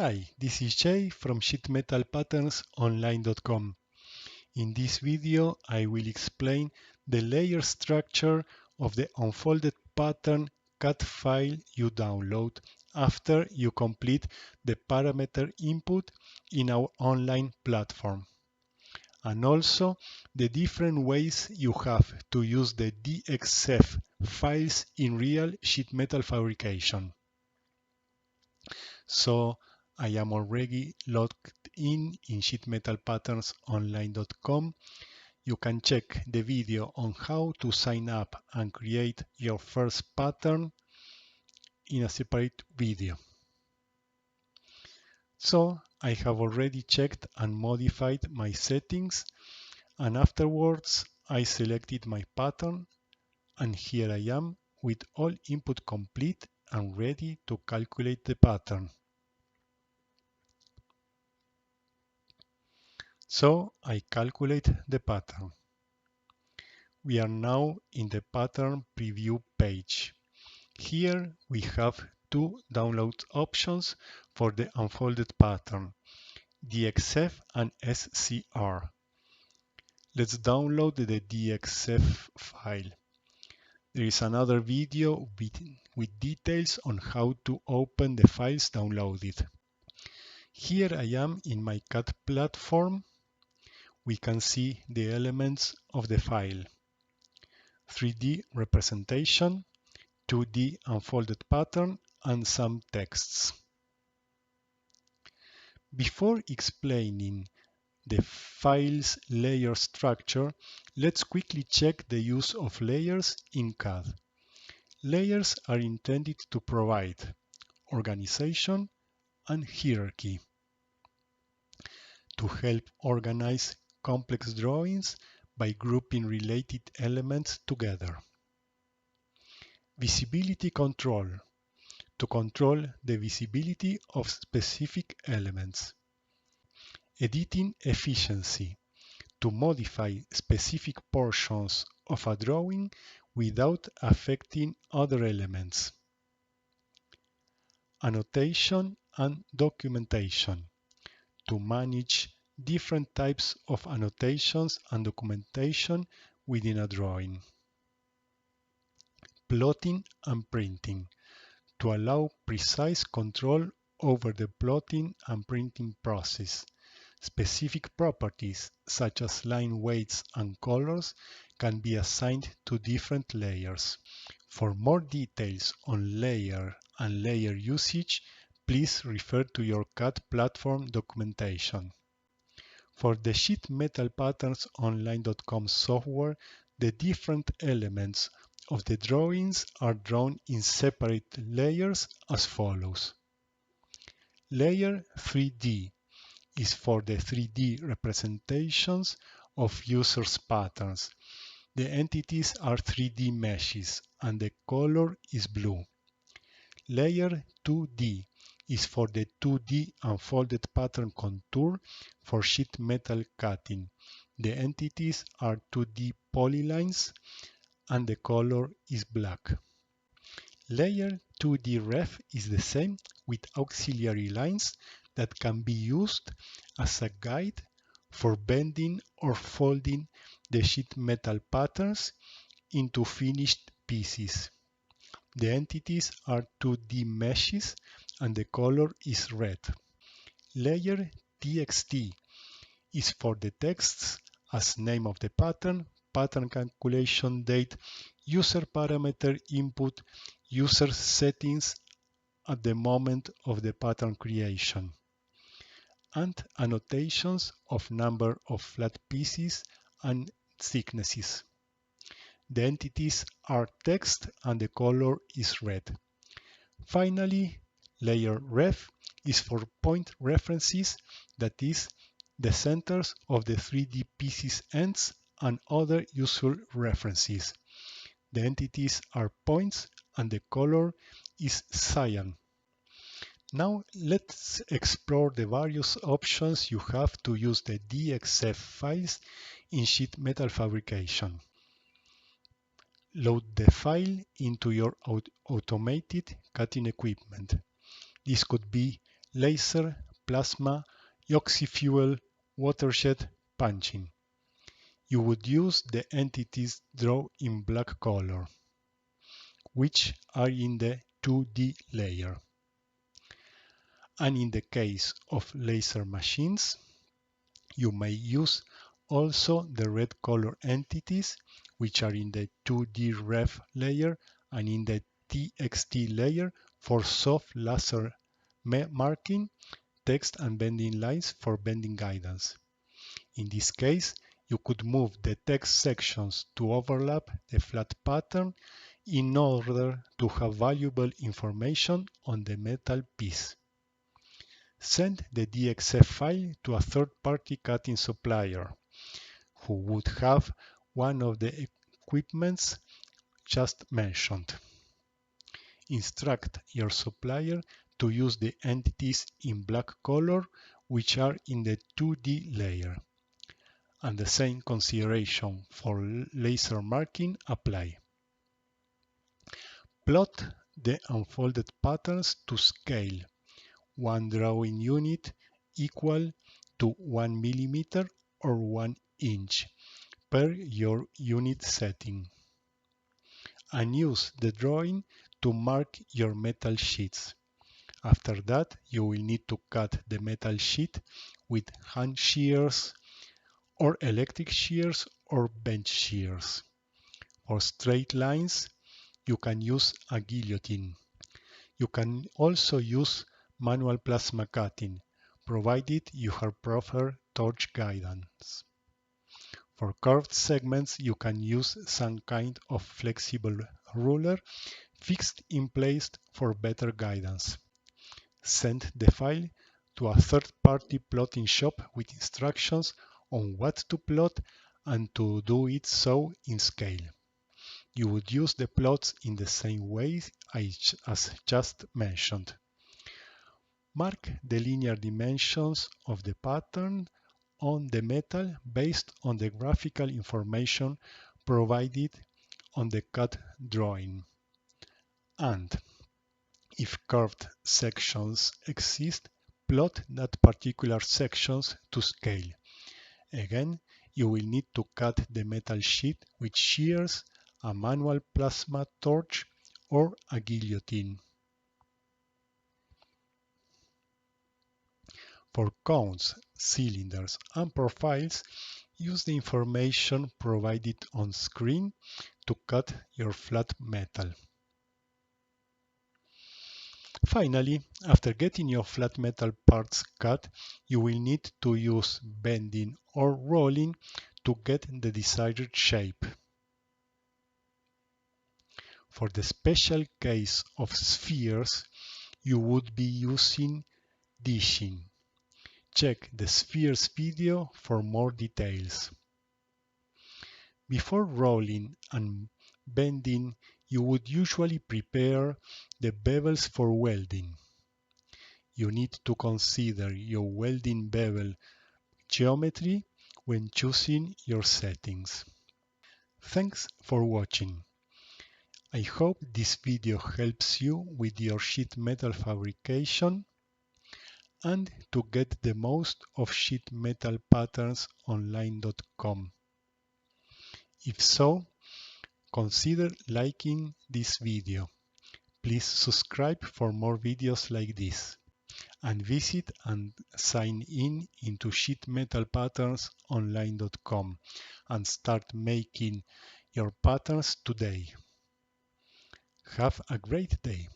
Hi, this is Jay from sheetmetalpatternonline.com. In this video, I will explain the layer structure of the unfolded pattern CAD file you download after you complete the parameter input in our online platform, and also the different ways you have to use the DXF files in real sheet metal fabrication. So I am already logged in sheetmetalpatternonline.com. You can check the video on how to sign up and create your first pattern in a separate video. So I have already checked and modified my settings, and afterwards I selected my pattern, and here I am with all input complete and ready to calculate the pattern. So I calculate the pattern. We are now in the pattern preview page. Here we have two download options for the unfolded pattern, DXF and SCR. Let's download the DXF file. There is another video with details on how to open the files downloaded. Here I am in my CAD platform. We can see the elements of the file: 3D representation, 2D unfolded pattern, and some texts. Before explaining the file's layer structure, let's quickly check the use of layers in CAD. Layers are intended to provide organization and hierarchy, to help organize complex drawings by grouping related elements together. Visibility control, to control the visibility of specific elements. Editing efficiency, to modify specific portions of a drawing without affecting other elements. Annotation and documentation, to manage different types of annotations and documentation within a drawing. Plotting and printing, to allow precise control over the plotting and printing process. Specific properties, such as line weights and colors, can be assigned to different layers. For more details on layer and layer usage, please refer to your CAD platform documentation. For the sheetmetalpatternonline.com software, the different elements of the drawings are drawn in separate layers as follows. Layer 3D is for the 3D representations of users' patterns. The entities are 3D meshes and the color is blue. Layer 2D is for the 2D unfolded pattern contour for sheet metal cutting. The entities are 2D polylines and the color is black. Layer 2D ref is the same, with auxiliary lines that can be used as a guide for bending or folding the sheet metal patterns into finished pieces. The entities are 2D meshes and the color is red. Layer TXT is for the texts as name of the pattern, pattern calculation date, user parameter input, user settings at the moment of the pattern creation, and annotations of number of flat pieces and thicknesses. The entities are text and the color is red. Finally, layer ref is for point references, that is, the centers of the 3D pieces ends and other useful references. The entities are points and the color is cyan. Now let's explore the various options you have to use the DXF files in sheet metal fabrication. Load the file into your automated cutting equipment. This could be laser, plasma, usefull, watershed, punching. You would use the entities drawn in black color, which are in the 2D layer. And in the case of laser machines, you may use also the red color entities, which are in the 2D ref layer and in the TXT layer for soft laser marking, text and bending lines for bending guidance. In this case, you could move the text sections to overlap the flat pattern in order to have valuable information on the metal piece. Send the DXF file to a third-party cutting supplier who would have one of the equipments just mentioned. Instruct your supplier to use the entities in black color, which are in the 2D layer. And the same consideration for laser marking apply. Plot the unfolded patterns to scale. One drawing unit equal to 1 millimeter or 1 inch per your unit setting. And use the drawing to mark your metal sheets. After that, you will need to cut the metal sheet with hand shears or electric shears or bench shears. For straight lines, you can use a guillotine. You can also use manual plasma cutting, provided you have proper torch guidance. For curved segments, you can use some kind of flexible ruler fixed in place for better guidance. Send the file to a third-party plotting shop with instructions on what to plot and to do it so in scale. You would use the plots in the same way as just mentioned. Mark the linear dimensions of the pattern on the metal based on the graphical information provided on the cut drawing. And if curved sections exist, plot that particular sections to scale. Again, you will need to cut the metal sheet with shears, a manual plasma torch, or a guillotine. For cones, cylinders, and profiles, use the information provided on screen to cut your flat metal. Finally, after getting your flat metal parts cut, you will need to use bending or rolling to get the desired shape. For the special case of spheres, you would be using dishing. Check the spheres video for more details. Before rolling and bending, you would usually prepare the bevels for welding. You need to consider your welding bevel geometry when choosing your settings. Thanks for watching. I hope this video helps you with your sheet metal fabrication and to get the most of sheet metal patterns online.com. If so, consider liking this video. Please subscribe for more videos like this and visit and sign in into sheet metal patterns online.com and start making your patterns today. Have a great day.